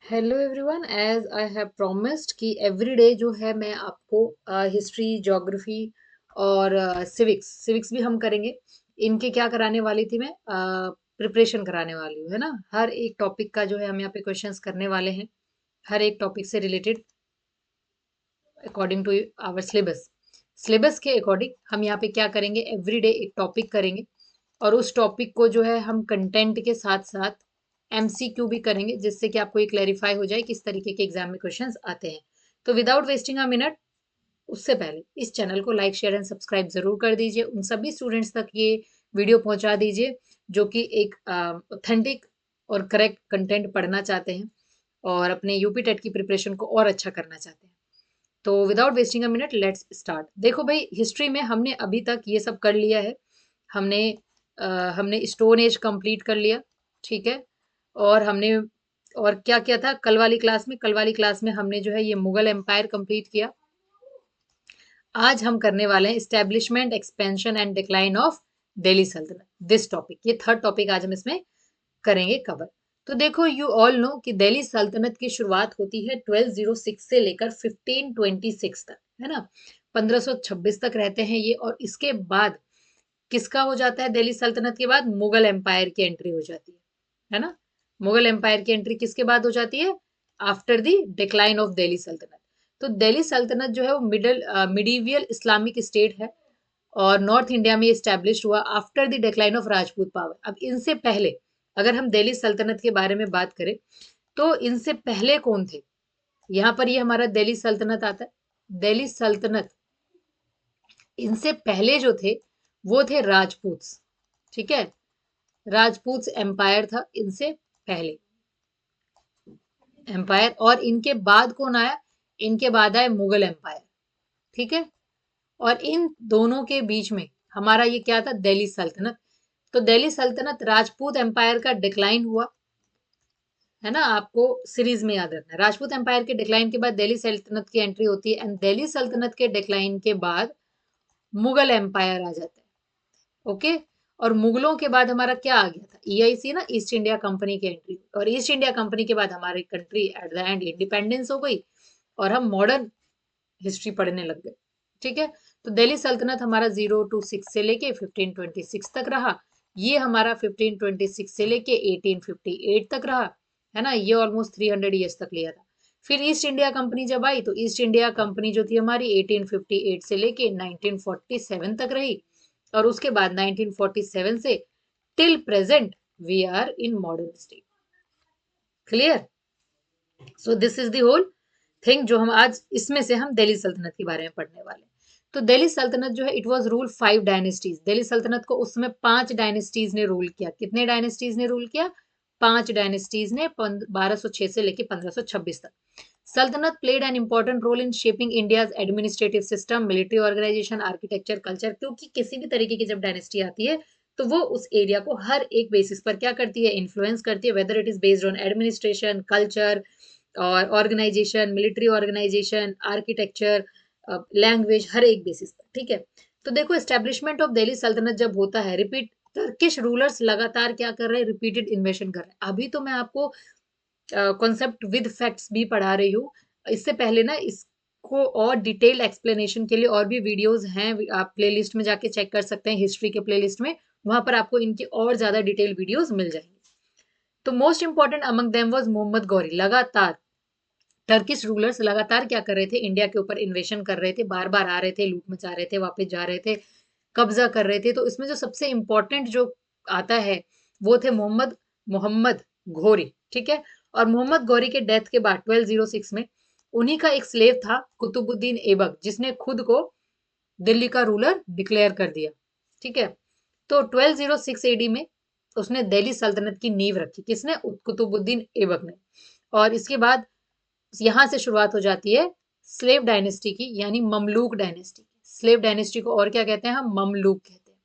Hello everyone, as I have promised कि every day जो है मैं आपको हिस्ट्री, ज्योग्राफी और सिविक्स भी हम करेंगे। इनके क्या कराने वाली थी, मैं प्रिपरेशन कराने वाली हूँ, है ना। हर एक टॉपिक का जो है हम यहाँ पे क्वेश्चंस करने वाले हैं, हर एक टॉपिक से related according to our syllabus. Syllabus के अकॉर्डिंग हम यहाँ पे क्या करेंगे, एवरी डे एक टॉपिक करेंगे और उस टॉपिक को जो है हम कंटेंट के साथ साथ एमसीक्यू भी करेंगे, जिससे कि आपको ये क्लैरिफाई हो जाए किस तरीके के एग्जाम में क्वेश्चंस आते हैं। तो विदाउट वेस्टिंग अ मिनट, उससे पहले इस चैनल को लाइक, शेयर एंड सब्सक्राइब जरूर कर दीजिए। उन सभी स्टूडेंट्स तक ये वीडियो पहुंचा दीजिए जो कि एक ऑथेंटिक और करेक्ट कंटेंट पढ़ना चाहते हैं और अपने यूपी टेट की प्रिपरेशन को और अच्छा करना चाहते हैं। तो without wasting a minute, let's start. देखो भाई, हिस्ट्री में हमने अभी तक ये सब कर लिया है। हमने हमने स्टोन एज कंप्लीट कर लिया, ठीक है। और हमने और क्या किया था कल वाली क्लास में हमने जो है ये मुगल एम्पायर कंप्लीट किया। आज हम करने वाले हैं establishment, expansion and decline of Delhi सल्तनत। दिस टॉपिक, ये थर्ड टॉपिक आज हम इसमें करेंगे कवर। तो देखो, यू ऑल नो कि दिल्ली सल्तनत की शुरुआत होती है 1206 से लेकर 1526 तक, है ना। 1526 तक रहते हैं ये, और इसके बाद किसका हो जाता है, दिल्ली सल्तनत के बाद मुगल एम्पायर की एंट्री हो जाती है ना। मुगल एम्पायर की एंट्री किसके बाद हो जाती है, after the decline of Delhi सल्तनत। तो दिल्ली सल्तनत जो है वो मिडीवियल इस्लामिक स्टेट है और नॉर्थ इंडिया में स्टैब्लिश हुआ after the decline of Rajput power. अब इनसे पहले अगर हम दिल्ली सल्तनत के बारे में बात करें तो इनसे पहले कौन थे। यहाँ पर ये हमारा दिल्ली सल्तनत आता है। दिल्ली सल्तनत, इनसे पहले जो थे वो थे राजपूत, ठीक है। राजपूत एम्पायर था इनसे पहले एम्पायर, और इनके बाद कौन आया, इनके बाद आए मुगल एम्पायर, ठीक है। और इन दोनों के बीच में हमारा ये क्या था, दिल्ली सल्तनत। तो दिल्ली सल्तनत, राजपूत एम्पायर का डिक्लाइन हुआ, है ना। आपको सीरीज में याद रखना है, राजपूत एम्पायर के डिक्लाइन के बाद दिल्ली सल्तनत की एंट्री होती है, एंड दिल्ली सल्तनत के डिक्लाइन के बाद मुगल एम्पायर आ जाता है, ओके। और मुगलों के बाद हमारा क्या आ गया था, ईआईसी ना, ईस्ट इंडिया कंपनी की एंट्री, और ईस्ट इंडिया कंपनी के बाद हमारी country at the end independence हो गई और हम मॉडर्न हिस्ट्री पढ़ने लग गए, ठीक है। तो दिल्ली सल्तनत हमारा 0 to 6 से लेके 1526 तक रहा। ये हमारा 1526 से लेके 1858 तक रहा, है ना। ये ऑलमोस्ट 300 ईयर्स तक लिया था। फिर ईस्ट इंडिया कंपनी जब आई तो ईस्ट इंडिया कंपनी जो थी हमारी 1858 से लेके 1947 तक रही, और उसके बाद 1947 से till present we are in modern state. Clear. So this is the whole thing जो हम आज इसमें से हम दिल्ली सल्तनत के बारे में पढ़ने वाले हैं। तो दिल्ली सल्तनत जो है, it was rule 5 dynasties. Delhi सल्तनत को उस समय 5 डायनेस्टीज ने रूल किया। कितने डायनेस्टीज ने रूल किया, 5 डायनेस्टीज ने, 1206 से लेके 1526 तक। सल्तनत played an important role in shaping India's administrative system, military organisation, architecture, culture. क्योंकि किसी भी तरीके की जब डायनेस्टी आती है तो वो उस एरिया को हर एक बेसिस पर क्या करती है, इन्फ्लुएंस करती है, whether it is based on administration, culture और organisation, military organisation, architecture, language, हर एक बेसिस पर, ठीक है। तो देखो, एस्टेब्लिशमेंट ऑफ दिल्ली सल्तनत जब होता है, रिपीट टर्किश रूलर्स लगातार क्या कर रहे हैं, रिपीटेड इन्वेशन कर रहे हैं। अभी तो मैं आपको कॉन्सेप्ट विद फैक्ट्स भी पढ़ा रही हूँ। इससे पहले ना इसको और डिटेल एक्सप्लेनेशन के लिए और भी वीडियोस हैं, आप प्लेलिस्ट में जाके चेक कर सकते हैं, हिस्ट्री के प्लेलिस्ट में। वहां पर आपको इनकी और ज्यादा डिटेल वीडियोस मिल जाएंगे। तो most important among them was Mohammad Ghori. लगातार टर्किश रूलर्स लगातार क्या कर रहे थे, इंडिया के ऊपर इन्वेशन कर रहे थे, बार बार आ रहे थे, लूट मचा रहे थे, वापस जा रहे थे, कब्जा कर रहे थे। तो इसमें जो सबसे इंपॉर्टेंट जो आता है वो थे मोहम्मद मोहम्मद घोरी, ठीक है। और मोहम्मद गौरी के डेथ के बाद 1206 में उन्हीं का एक स्लेव था कुतुबुद्दीन ऐबक, जिसने खुद को दिल्ली का रूलर डिक्लेयर कर दिया, ठीक है। तो 1206 एडी में उसने दिल्ली सल्तनत की नींव रखी, किसने, कुतुबुद्दीन ऐबक ने। और इसके बाद यहां से शुरुआत हो जाती है स्लेव डायनेस्टी की, यानी ममलूक डायनेस्टी। स्लेव डायनेस्टी को और क्या कहते हैं, हम ममलूक कहते हैं।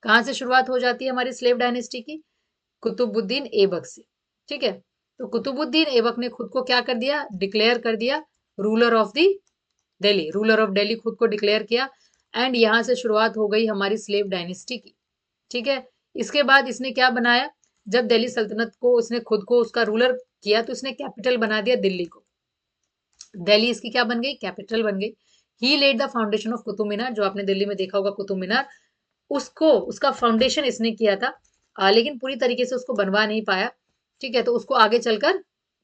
कहां से शुरुआत हो जाती है हमारी स्लेव डायनेस्टी की, कुतुबुद्दीन ऐबक से, ठीक है। तो कुतुबुद्दीन ऐबक ने खुद को क्या कर दिया, डिक्लेयर कर दिया ruler of the Delhi, ruler of Delhi खुद को डिक्लेयर किया। एंड यहां से शुरुआत हो गई हमारी स्लेव डायनेस्टी की, ठीक है। इसके बाद इसने क्या बनाया, जब दिल्ली सल्तनत को उसने खुद को उसका रूलर किया तो इसने कैपिटल बना दिया दिल्ली को। दिल्ली इसकी क्या बन गई, कैपिटल बन गई। He laid the foundation of Qutub Minar, जो आपने दिल्ली में देखा होगा कुतुब मीनार, उसको उसका फाउंडेशन इसने किया था। लेकिन पूरी तरीके से उसको बनवा नहीं पाया। ठीक है, तो उसको आगे चलकर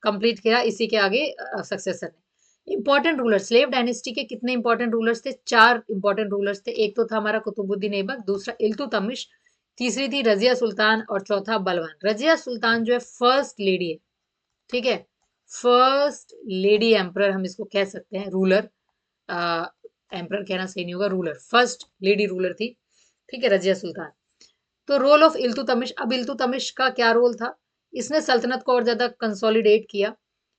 कंप्लीट किया इसी के आगे सक्सेसर ने। इंपॉर्टेंट रूलर, स्लेव डायनेस्टी के कितने इंपॉर्टेंट रूलर्स थे, 4 इंपॉर्टेंट रूलर्स थे। एक तो था हमारा कुतुबुद्दीन ऐबक, दूसरा इल्तुतमिश, तीसरी थी रजिया सुल्तान और चौथा बलवान। रजिया सुल्तान जो है फर्स्ट लेडी है, ठीक है, फर्स्ट लेडी एम्परर हम इसको कह सकते हैं, रूलर, एम्परर कहना सही नहीं होगा, रूलर, फर्स्ट लेडी रूलर थी, ठीक है, रजिया सुल्तान। तो रोल ऑफ इल्तुतमिश, अब इल्तुतमिश का क्या रोल था, इसने सल्तनत को और ज्यादा कंसोलिडेट किया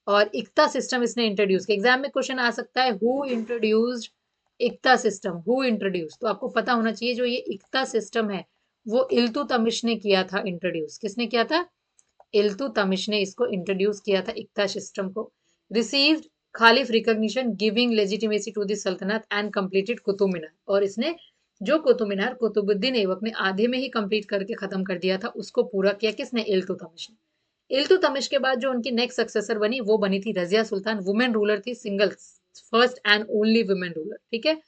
और इक्ता सिस्टम इसने इंट्रोड्यूस किया। एग्जाम में क्वेश्चन आ सकता है who introduced iqta system, who introduce, तो आपको पता होना चाहिए जो ये इक्ता सिस्टम है वो इल्तुतमिश ने किया था इंट्रोड्यूस। किसने किया था, इल्तुतमिश ने इसको इंट्रोड्यूस किया था इक्ता सिस्टम को। Received caliph recognition giving legitimacy to the sultanate and completed Qutub Minar, और इसने जो कुतुब मीनार कुतुबुद्दीन ऐबक ने आधे में ही कंप्लीट करके खत्म कर दिया था उसको पूरा किया किसने, इल्तुतमिश ने। इल्तुतमिश के बाद जो उनकी नेक्स्ट सक्सेसर बनी वो बनी थी रजिया सुल्तान, वुमेन रूलर थी, single, first and only women ruler, ठीक है।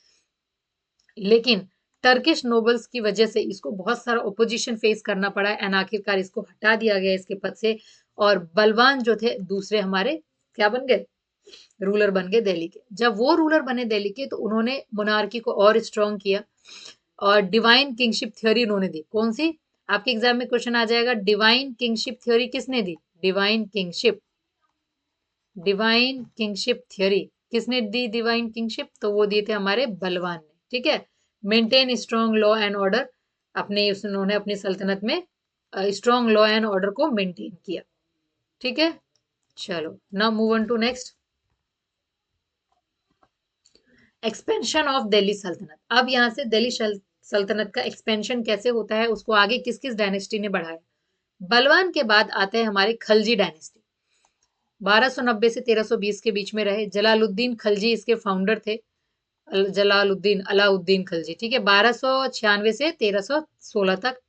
लेकिन टर्किश नोबल्स की वजह से इसको बहुत सारा ओपोजिशन फेस करना पड़ा एंड आखिरकार इसको हटा दिया गया इसके पद से। और बलवान जो थे दूसरे हमारे क्या बन गए, रूलर बन गए दिल्ली के। जब वो रूलर बने दिल्ली के तो उन्होंने मोनार्की को और स्ट्रॉन्ग किया और डिवाइन किंगशिप थ्योरी उन्होंने दी। कौन सी, आपके एग्जाम में क्वेश्चन आ जाएगा, डिवाइन किंगशिप थ्योरी किसने दी, divine kingship, divine kingship theory किसने दी, डिवाइन किंगशिप, तो वो दिए थे हमारे बलवान ने, ठीक है। Maintain strong law and order, अपने उन्होंने अपनी सल्तनत में स्ट्रॉन्ग लॉ एंड ऑर्डर को मेंटेन किया, ठीक है। चलो now move on to next, expansion of Delhi Sultanate. अब यहाँ से दिल्ली सल्तनत का एक्सपेंशन कैसे होता है, उसको आगे किस किस डायनेस्टी ने बढ़ाया। बलवान के बाद आते हैं हमारे खलजी डायनेस्टी, 1290 से 1320 के बीच में रहे। जलालुद्दीन खलजी इसके फाउंडर थे, जलालुद्दीन अलाउद्दीन खलजी, ठीक है, 1296 से 1316 तक।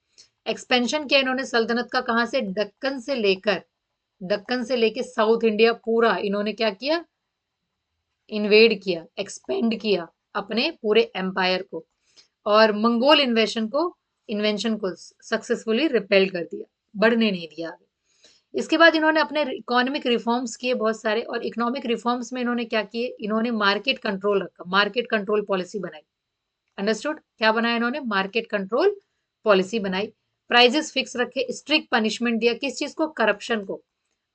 एक्सपेंशन किया इन्होंने सल्तनत का, कहां से, दक्कन से लेके साउथ इंडिया पूरा इन्होंने क्या किया, इन्वेड किया, एक्सपेंड किया अपने पूरे एम्पायर को, और मंगोल इन्वेंशन को सक्सेसफुली रिपेल कर दिया, बढ़ने नहीं दिया आगे। इसके बाद इन्होंने अपने इकोनॉमिक रिफॉर्म्स किए बहुत सारे, और इकोनॉमिक रिफॉर्म्स में इन्होंने क्या किए, इन्होंने मार्केट कंट्रोल रखा, मार्केट कंट्रोल पॉलिसी बनाई। अंडरस्टूड, क्या बनाया इन्होंने, मार्केट कंट्रोल पॉलिसी बनाई। प्राइजेस फिक्स रखे, स्ट्रिक्ट पनिशमेंट दिया, किस चीज को, करप्शन को।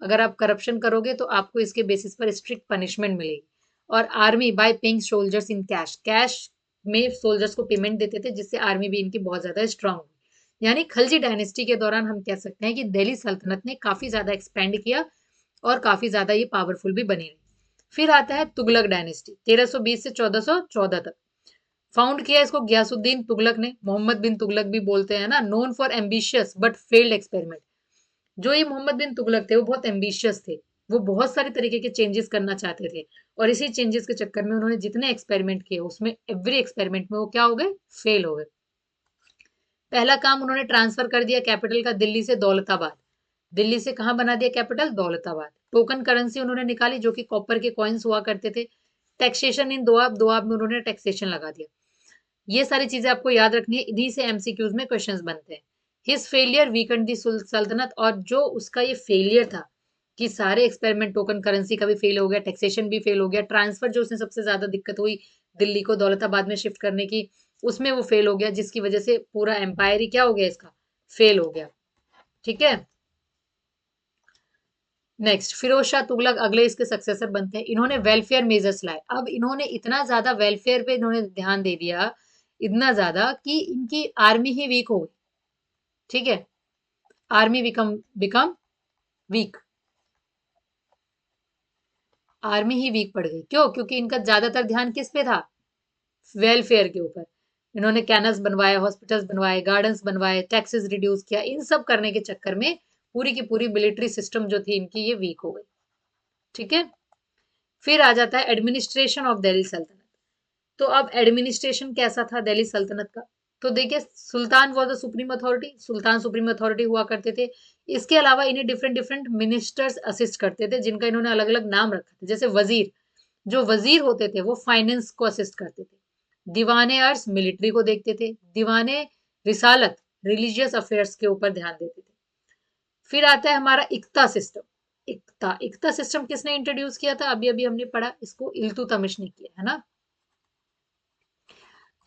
अगर आप करप्शन करोगे तो आपको इसके बेसिस पर स्ट्रिक्ट पनिशमेंट मिलेगी। और army bye paying soldiers in cash, cash में सोल्जर्स को पेमेंट देते थे जिससे आर्मी भी इनकी बहुत ज्यादा स्ट्रांग हुई। यानी खलजी डायनेस्टी के दौरान हम कह सकते हैं कि दिल्ली सल्तनत ने काफी ज्यादा एक्सपेंड किया और काफी ज्यादा ये पावरफुल भी बनी रही। फिर आता है तुगलक डायनेस्टी, 1320 से 1414 तक। फाउंड किया इसको गयासुद्दीन तुगलक ने, मोहम्मद बिन तुगलक भी बोलते हैं ना, known for ambitious but failed experiment. जो ये मोहम्मद बिन तुगलक थे वो बहुत एम्बिशियस थे, वो बहुत सारे तरीके के चेंजेस करना चाहते थे, और इसी चेंजेस के चक्कर में उन्होंने जितने एक्सपेरिमेंट किए उसमें एवरी एक्सपेरिमेंट में वो क्या हो गए, फेल हो गए। पहला काम उन्होंने ट्रांसफर कर दिया कैपिटल का दिल्ली से दौलताबाद, दिल्ली से कहाँ बना दिया कैपिटल, दौलताबाद। टोकन करेंसी उन्होंने निकाली जो कि कॉपर के कॉइन्स हुआ करते थे। टैक्सेशन इन दोआब, दोआब में उन्होंने टैक्सेशन लगा दिया। ये सारी चीजें आपको याद रखनी है, इन्हीं से एमसीक्यूज में क्वेश्चंस बनते हैं। हिज फेलियर वीकेंड दी सल्तनत, और जो उसका ये फेलियर था कि सारे एक्सपेरिमेंट, टोकन करेंसी का भी फेल हो गया, टैक्सेशन भी फेल हो गया, ट्रांसफर जो उसने सबसे ज्यादा दिक्कत हुई दिल्ली को दौलताबाद में शिफ्ट करने की, उसमें वो फेल हो गया, जिसकी वजह से पूरा एम्पायर ही क्या हो गया इसका, फेल हो गया, ठीक है। नेक्स्ट फिरोज शाह तुगलक अगले इसके सक्सेसर बनते हैं। इन्होंने वेलफेयर मेजर्स लाए। अब इन्होंने इतना ज्यादा वेलफेयर पे इन्होंने ध्यान दे दिया, इतना ज्यादा कि इनकी आर्मी ही वीक हो गई, ठीक है, army become become weak, army ही वीक पड़ गई। क्यों, क्योंकि इनका ज्यादातर ध्यान किस पे था, वेलफेयर के ऊपर। इन्होंने कैनल्स बनवाए, हॉस्पिटल्स बनवाए, गार्डन्स बनवाए, टैक्सेस रिड्यूस किया, इन सब करने के चक्कर में पूरी की पूरी मिलिट्री सिस्टम जो थी इनकी ये वीक हो गई, ठीक है। फिर आ जाता है एडमिनिस्ट्रेशन ऑफ दिल्ली सल्तनत। तो अब एडमिनिस्ट्रेशन कैसा था दिल्ली सल्तनत का, तो देखिए sultan was the supreme authority, sultan supreme authority हुआ करते थे। इसके अलावा इन्हें डिफरेंट डिफरेंट मिनिस्टर्स असिस्ट करते थे जिनका इन्होंने अलग अलग नाम रखा था। जैसे वजीर, जो वजीर होते थे वो फाइनेंस को असिस्ट करते थे। दीवाने अर्स मिलिट्री को देखते थे। दीवाने रिसालत रिलीजियस अफेयर्स के ऊपर ध्यान देते थे। फिर आता है हमारा इक्ता सिस्टम। इक्ता इक्ता सिस्टम किसने इंट्रोड्यूस किया था? अभी अभी हमने पढ़ा, इसको इल्तुतमिश ने किया है ना।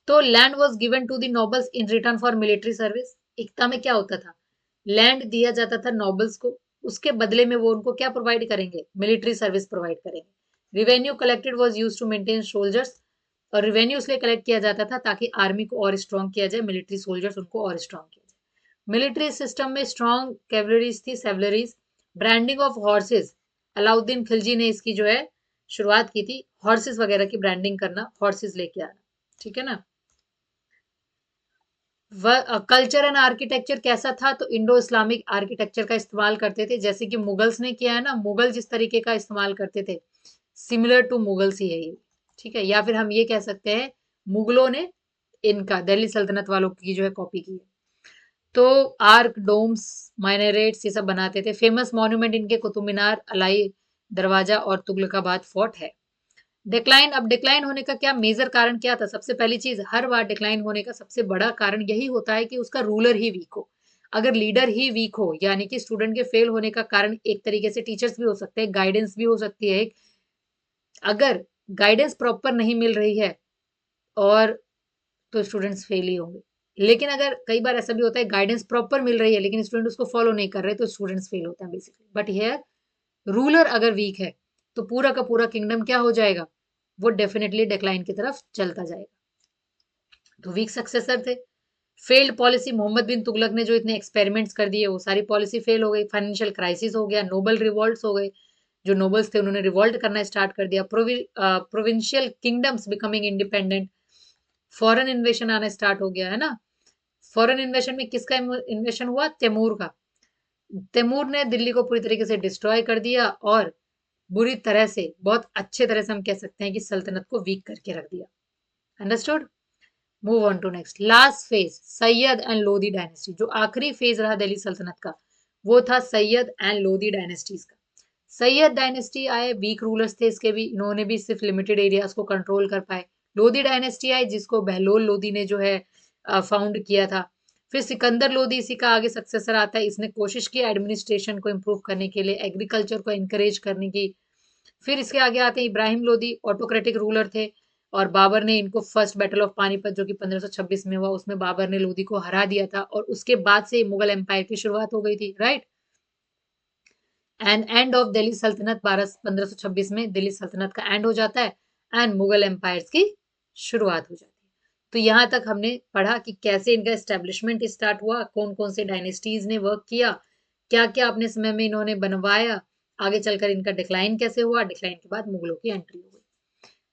तो land was given to the nobles in return for military service. Iqta में क्या होता था? लैंड दिया जाता था नोबल्स को, उसके बदले में वो उनको क्या प्रोवाइड करेंगे? मिलिट्री सर्विस प्रोवाइड करेंगे। Revenue collected was use to maintain soldiers, और रिवेन्यू इसलिए कलेक्ट किया जाता था ताकि आर्मी को और स्ट्रॉन्ग किया जाए, मिलिट्री सोल्जर्स उनको और स्ट्रॉन्ग किया जाए। मिलिट्री सिस्टम में स्ट्रॉन्ग कैवलरीज थी, cavalries. Branding of horses, Alauddin Khilji ने इसकी जो है शुरुआत की थी, हॉर्सेस वगैरह की ब्रांडिंग करना, हॉर्सेस लेके आना, ठीक है ना। कल्चर एंड आर्किटेक्चर कैसा था? तो इंडो इस्लामिक आर्किटेक्चर का इस्तेमाल करते थे, जैसे कि मुगल्स ने किया है ना। मुगल जिस तरीके का इस्तेमाल करते थे, सिमिलर टू मुगल्स ही है ये, ठीक है। या फिर हम ये कह सकते हैं मुगलों ने इनका, दिल्ली सल्तनत वालों की जो है कॉपी की है। तो आर्क, डोम्स, माइनरेट्स ये सब बनाते थे। फेमस मॉन्यूमेंट इनके कुतुब मीनार, अलाई दरवाजा और तुगलकाबाद फोर्ट है। डिक्लाइन, अब डिक्लाइन होने का क्या मेजर कारण क्या था? सबसे पहली चीज, हर बार डिक्लाइन होने का सबसे बड़ा कारण यही होता है कि उसका रूलर ही वीक हो। अगर लीडर ही वीक हो, यानी कि स्टूडेंट के फेल होने का कारण एक तरीके से टीचर्स भी हो सकते हैं, गाइडेंस भी हो सकती है। अगर गाइडेंस प्रॉपर नहीं मिल रही है और तो स्टूडेंट्स फेल ही होंगे। लेकिन अगर कई बार ऐसा भी होता है गाइडेंस प्रॉपर मिल रही है लेकिन स्टूडेंट उसको फॉलो नहीं कर रहे, तो स्टूडेंट्स फेल होते हैं बेसिकली। बट हियर रूलर अगर वीक है तो पूरा का पूरा किंगडम क्या हो जाएगा? वो डेफिनेटली डिक्लाइन की तरफ चलता जाएगा। तो वीक सक्सेसर थे। फेल्ड पॉलिसी, मोहम्मद बिन तुगलक ने जो इतने एक्सपेरिमेंट्स कर दिए वो सारी पॉलिसी फेल हो गई। फाइनेंशियल क्राइसिस हो गया, नोबल रिवॉल्ट्स हो गए, जो नोबल्स थे उन्होंने रिवॉल्ट करना स्टार्ट कर दिया। Provincial kingdoms becoming independent, foreign इन्वेशन आना स्टार्ट हो गया है ना। फॉरेन इन्वेशन में किसका इन्वेशन हुआ? तैमूर का। तैमूर ने दिल्ली को पूरी तरीके से डिस्ट्रॉय कर दिया और बुरी तरह से, बहुत अच्छे तरह से हम कह सकते हैं कि सल्तनत को वीक करके रख दिया। Understood? Move on to next, last phase, Sayyid and Lodi dynasty. जो आखिरी फेज रहा दिल्ली सल्तनत का वो था सैयद एंड लोधी डायनेस्टीज का। सैयद डायनेस्टी आए, वीक रूलर्स थे इसके भी, इन्होंने भी सिर्फ लिमिटेड एरियाज को कंट्रोल कर पाए। लोधी डायनेस्टी आई जिसको बहलोल लोधी ने जो है फाउंड किया था। फिर सिकंदर लोधी इसी का आगे सक्सेसर आता है, इसने कोशिश की एडमिनिस्ट्रेशन को इम्प्रूव करने के लिए, एग्रीकल्चर को इंकरेज करने की। फिर इसके आगे आते हैं इब्राहिम लोधी, ऑटोक्रेटिक रूलर थे, और बाबर ने इनको फर्स्ट बैटल ऑफ पानीपत जो कि 1526 में हुआ उसमें बाबर ने लोधी को हरा दिया था, और उसके बाद से मुगल एम्पायर की शुरुआत हो गई थी, right. And end of Delhi सल्तनत 1526 में दिल्ली सल्तनत का एंड हो जाता है एंड मुगल एम्पायर की शुरुआत हो जाती है। तो यहाँ तक हमने पढ़ा कि कैसे इनका एस्टेब्लिशमेंट स्टार्ट हुआ, कौन कौन से डायनेस्टीज ने वर्क किया, क्या क्या अपने समय में इन्होंने बनवाया, आगे चलकर इनका डिक्लाइन कैसे हुआ, डिक्लाइन के बाद मुगलों की एंट्री हो गई।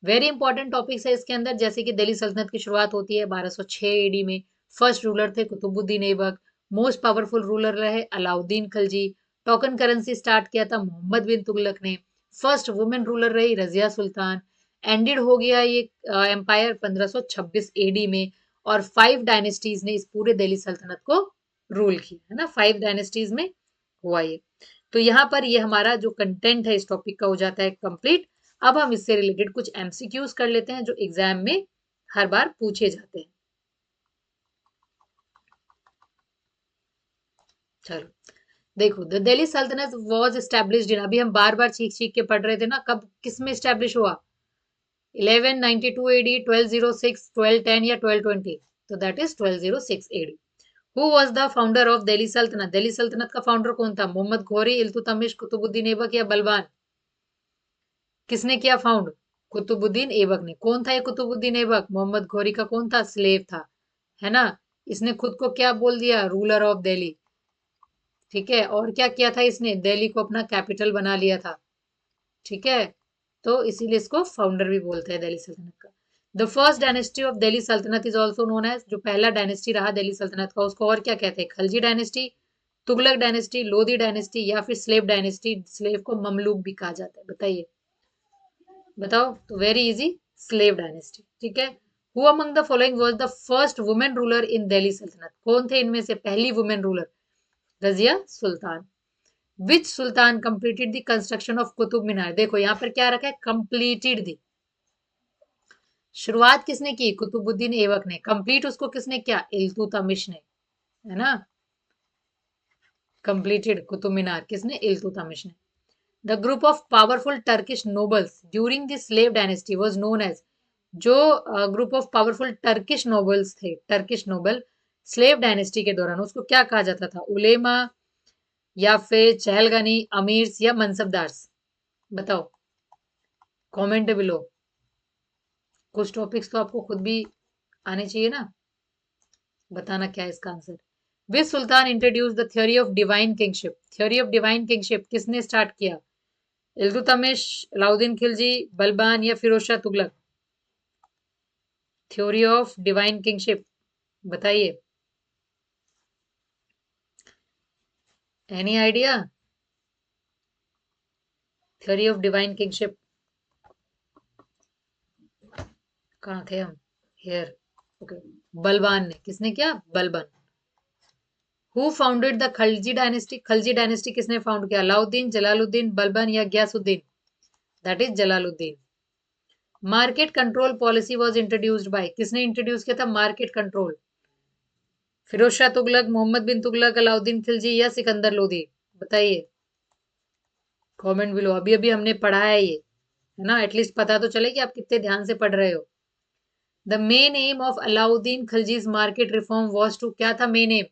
वेरी इंपॉर्टेंट टॉपिक्स है इसके अंदर, जैसे कि दिल्ली सल्तनत की शुरुआत होती है 1206 एडी में। फर्स्ट रूलर थे Qutubuddin Aibak. Most powerful ruler रहे Alauddin Khilji. Token currency start किया था मोहम्मद बिन तुगलक ने। फर्स्ट वुमेन रूलर रही रजिया सुल्तान। एंडेड हो गया ये एम्पायर 1526 एडी में, और 5 डायनेस्टीज ने इस पूरे दिल्ली सल्तनत को रूल किया है ना। 5 डायनेस्टीज में हुआ ये। तो यहाँ पर ये हमारा जो कंटेंट है इस टॉपिक का हो जाता है कंप्लीट। अब हम इससे रिलेटेड कुछ एमसीक्यूज कर लेते हैं जो एग्जाम में हर बार पूछे जाते हैं। चलो देखो, the Delhi sultanate was established in, अभी हम बार बार चीख चीख के पढ़ रहे थे ना, कब किस में एस्टेब्लिश हुआ? 1192 एडी, 1206, 1210 या 1220? तो that is 1206 AD. Who was the founder of Delhi Sultanate? Delhi सल्तनत का फाउंडर कौन था? मोहम्मद घोरी, इल्तुतमिश, कुतुबुद्दीन ऐबक या बलबान? किसने किया फाउंड? कुतुबुद्दीन ऐबक ने। कौन था ये कुतुबुद्दीन ऐबक? मोहम्मद घोरी का कौन था? स्लेव था, है ना। इसने खुद को क्या बोल दिया? रूलर ऑफ दिल्ली, ठीक है। और क्या किया था इसने? दिल्ली को अपना कैपिटल बना लिया था, ठीक है। तो इसीलिए इसको फाउंडर भी बोलते हैं दिल्ली सल्तनत का। The first dynasty of Delhi सल्तनत इज ऑल्सो नोन एज, जो पहला डायनेस्टी रहा दिल्ली सल्तनत का उसको और क्या कहते हैं? Khalji dynasty, Tughlaq dynasty, Lodhi dynasty या फिर स्लेव डायनेस्टी। स्लेव को ममलूक भी कहा जाता है, बताइए, बताओ। तो वेरी इजी, स्लेव डायनेस्टी, ठीक है। Who among the following was the first women ruler in Delhi sultanate? कौन थे इनमें से पहली women ruler? Razia Sultan. Which sultan completed the construction of Qutub Minar? देखो यहाँ पर क्या रखा है, कंप्लीटेड दी। शुरुआत किसने की? कुतुबुद्दीन ऐबक ने। कंप्लीट उसको किसने किया? इल्तुतमिश ने, है ना। कंप्लीटेड कुतुब मीनार किसने? इल्तुतमिश ने। The group of powerful Turkish nobles during the slave dynasty was known as? जो group of powerful Turkish nobles थे, टर्किश नोबल स्लेव डायनेस्टी के दौरान, उसको क्या कहा जाता था? उलेमा या फिर चहलगनी, अमीर्स या मनसबदार्स? बताओ कमेंट बिलो। कुछ टॉपिक्स तो आपको खुद भी आने चाहिए ना, बताना क्या है इसका answer. Which sultan introduce the theory of divine kingship? Theory of divine kingship किसने स्टार्ट किया? इल्तुतमिश, अलाउद्दीन खिलजी, बलबान या Firoz Shah Tughlaq? Theory of divine kingship बताइए, any idea? Theory of divine kingship, कहाँ थे हम? Here, okay. बलबान ने। किसने किया? Balban. Who founded the Khalji dynasty? Khalji dynasty किसने फाउंड किया? अलाउद्दीन, जलालुद्दीन, बलबन या Ghiyasuddin? That is Jalaluddin. Market control policy was introduced by? किसने इंट्रोड्यूस किया था मार्केट कंट्रोल? फिरोज शाह तुगलक, मोहम्मद बिन तुगलक, अलाउद्दीन खिलजी या सिकंदर लोदी? बताइए कमेंट बिलो। अभी अभी हमने पढ़ा है ये, है ना, एटलीस्ट पता तो चले कि आप कितने ध्यान से पढ़ रहे हो। The main aim of Alauddin Khilji's market reform was to? क्या था मेन एम?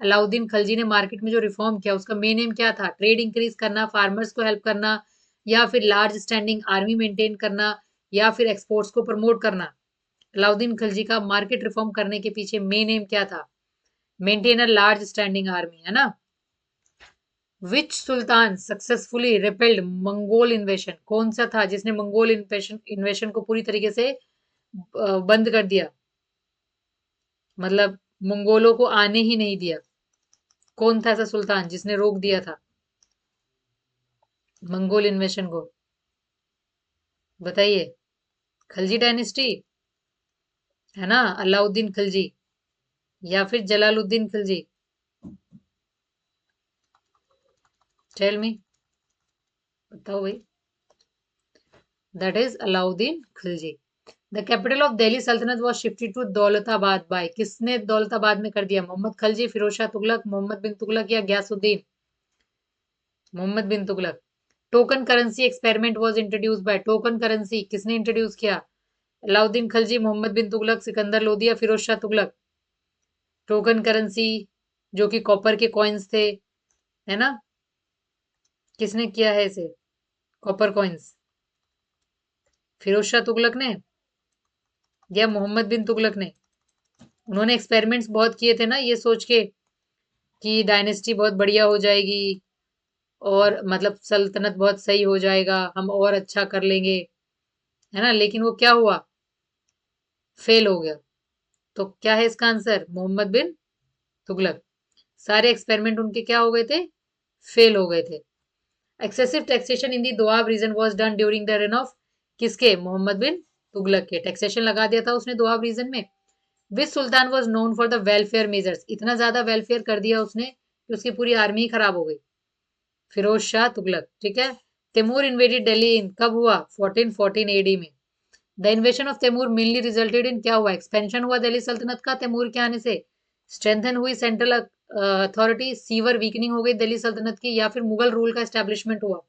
अलाउद्दीन खिलजी ने मार्केट में जो रिफॉर्म किया उसका मेन एम क्या था? ट्रेड इंक्रीज करना, फार्मर्स को हेल्प करना, या फिर लार्ज स्टैंडिंग आर्मी मेंटेन करना, या फिर एक्सपोर्ट्स को प्रमोट करना? अलाउद्दीन खिलजी का मार्केट रिफॉर्म करने के पीछे मेन एम क्या था? Maintain a large standing army, है ना। विच सुल्तान सक्सेसफुली रिपेल्ड मंगोल इन्वेशन? कौन सा था जिसने मंगोल इन्वेशन को पूरी तरीके से बंद कर दिया, मतलब मंगोलों को आने ही नहीं दिया? कौन था ऐसा सुल्तान जिसने रोक दिया था मंगोल इन्वेशन को? बताइए। खलजी डायनेस्टी, है ना, अलाउद्दीन खिलजी या फिर जलालुद्दीन खिलजी? टेल मी, बताओ भाई। That is Alauddin Khilji. The capital of Delhi sultanate was shifted to Daulatabad by? किसने दौलताबाद में कर दिया? मोहम्मद खिलजी, फिरोज शाह तुगलक, मोहम्मद बिन तुगलक या Ghiyasuddin? Mohammad bin Tughlaq. Token currency experiment was introduce by? Token currency किसने इंट्रोड्यूस किया? अलाउद्दीन खिलजी, मोहम्मद बिन तुगलक, सिकंदर लोदी या फिरोज शाह तुगलक? टोकन करेंसी जो कि कॉपर के कॉइन्स थे, है ना, किसने किया है इसे? कॉपर कॉइन्स, फिरोज शाह तुगलक ने या मोहम्मद बिन तुगलक ने? उन्होंने एक्सपेरिमेंट्स बहुत किए थे ना, ये सोच के कि डायनेस्टी बहुत बढ़िया हो जाएगी और मतलब सल्तनत बहुत सही हो जाएगा, हम और अच्छा कर लेंगे, है ना, लेकिन वो क्या हुआ? फेल हो गया। तो क्या है इसका आंसर? मोहम्मद बिन तुगलक। सारे एक्सपेरिमेंट उनके क्या हो गए थे? फेल हो गए थे। Excessive taxation in the Doab region was done during the reign of? किसके? मोहम्मद बिन तुगलक के। टैक्सेशन लगा दिया था उसने दोआब रीजन में। Which sultan was known for the welfare measures? इतना ज्यादा वेलफेयर कर दिया उसने कि उसकी पूरी आर्मी ही खराब हो गई। फिरोज शाह तुगलक, ठीक है। Timur invaded Delhi in? कब हुआ? 1414 एडी में। The invasion of Timur mainly resulted in? क्या हुआ? एक्सपेंशन हुआ दिल्ली सल्तनत का तैमूर के आने से, स्ट्रेंथन हुई सेंट्रल अथॉरिटी, सीवर वीकनिंग हो गई दिल्ली सल्तनत की, या फिर मुगल रूल का एस्टेब्लिशमेंट हुआ?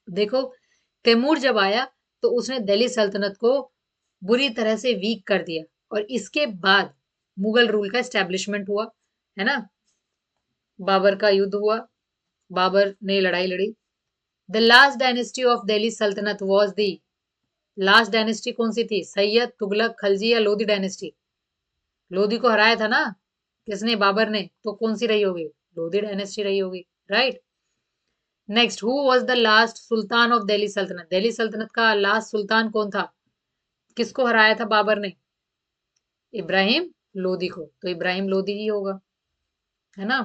देखो, तैमूर जब आया तो उसने दिल्ली सल्तनत को बुरी तरह से वीक कर दिया, और इसके बाद मुगल रूल का एस्टेब्लिशमेंट हुआ, है ना। बाबर का युद्ध हुआ, बाबर ने लड़ाई लड़ी। The last dynasty of Delhi sultanate was the? Last dynasty कौन सी थी? सैयद, तुगलक, खलजी या लोधी डायनेस्टी? लोधी को हराया था ना किसने? बाबर ने। तो कौन सी रही होगी? लोधी डायनेस्टी रही होगी, right. Next, who was the last Sultan of Delhi Sultanate? Delhi सल्तनत का लास्ट सुल्तान कौन था? किसको हराया था बाबर ने? इब्राहिम लोदी को। तो इब्राहिम लोदी ही होगा, है ना।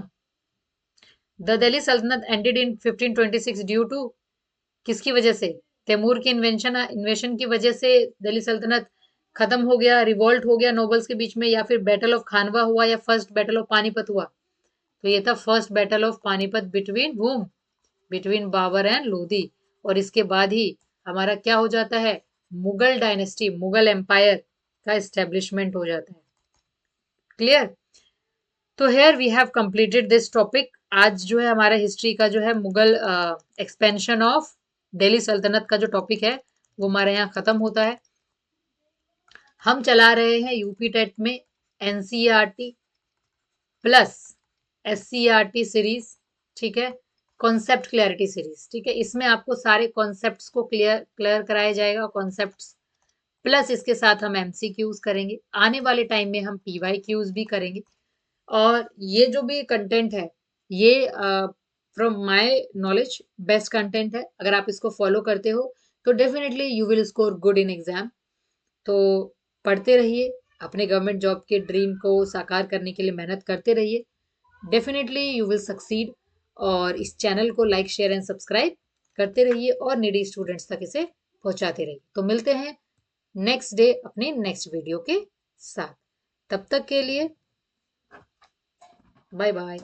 द दिल्ली सल्तनत एंडेड इन 1526 ड्यू टू? किसकी वजह से? तैमूर के इन्वेशन की वजह से दिल्ली सल्तनत खत्म हो गया, रिवॉल्ट हो गया नोबल्स के बीच में, या फिर बैटल ऑफ खानवा हुआ, या फर्स्ट बैटल ऑफ पानीपत हुआ? तो ये था first battle of Panipat between whom, between Babur and Lodhi. और इसके बाद ही हमारा क्या हो जाता है, मुगल डायनेस्टी, मुगल एम्पायर का एस्टेब्लिशमेंट हो जाता है। क्लियर? तो here we have completed this topic. आज जो है हमारा हिस्ट्री का जो है मुगल एक्सपेंशन ऑफ दिल्ली सल्तनत का जो टॉपिक है वो हमारे यहाँ खत्म होता है। हम चला रहे हैं यूपी टेट में एनसीईआरटी प्लस एससीईआरटी सीरीज, ठीक है, कॉन्सेप्ट क्लैरिटी सीरीज, ठीक है। इसमें आपको सारे कॉन्सेप्ट्स को क्लियर क्लियर कराया जाएगा, कॉन्सेप्ट्स प्लस इसके साथ हम एमसीक्यूज करेंगे। आने वाले टाइम में हम पीवाईक्यूज भी करेंगे। और ये जो भी कंटेंट है ये from my knowledge best content है। अगर आप इसको फॉलो करते हो तो definitely you will score good in exam. तो पढ़ते रहिए, अपने गवर्नमेंट जॉब के ड्रीम को साकार करने के लिए मेहनत करते रहिए, डेफिनेटली यू विल सक्सीड। और इस चैनल को लाइक शेयर एंड सब्सक्राइब करते रहिए और नीडी स्टूडेंट्स तक इसे पहुंचाते रहिए। तो मिलते हैं नेक्स्ट डे अपने नेक्स्ट वीडियो के साथ। तब तक के लिए बाय बाय।